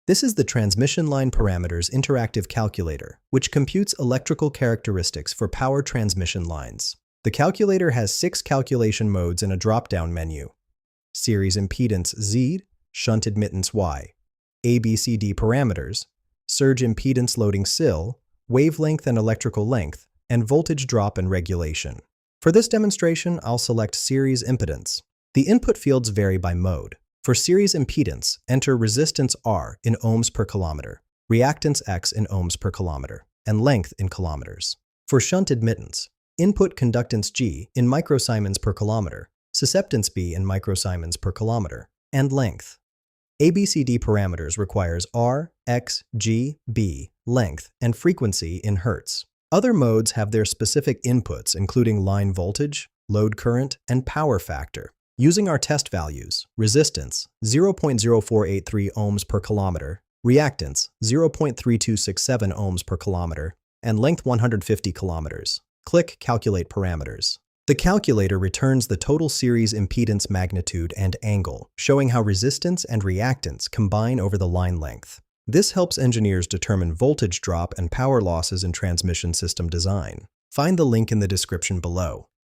This is the transmission line parameters interactive calculator, which computes electrical characteristics for power transmission lines. The calculator has 6 calculation modes in a drop-down menu: series impedance Z, shunt admittance Y, ABCD parameters, surge impedance loading SIL, wavelength and electrical length, and voltage drop and regulation. For this demonstration, I'll select series impedance. The input fields vary by mode. For series impedance, enter resistance R in ohms per kilometer, reactance X in ohms per kilometer, and length in kilometers. For shunt admittance, input conductance G in microsiemens per kilometer, susceptance B in microsiemens per kilometer, and length. ABCD parameters requires R, X, G, B, length, and frequency in hertz. Other modes have their specific inputs, including line voltage, load current, and power factor. Using our test values, resistance 0.0483 ohms per kilometer, reactance 0.3267 ohms per kilometer, and length 150 kilometers. Click Calculate Parameters. The calculator returns the total series impedance magnitude and angle, showing how resistance and reactance combine over the line length. This helps engineers determine voltage drop and power losses in transmission system design. Find the link in the description below.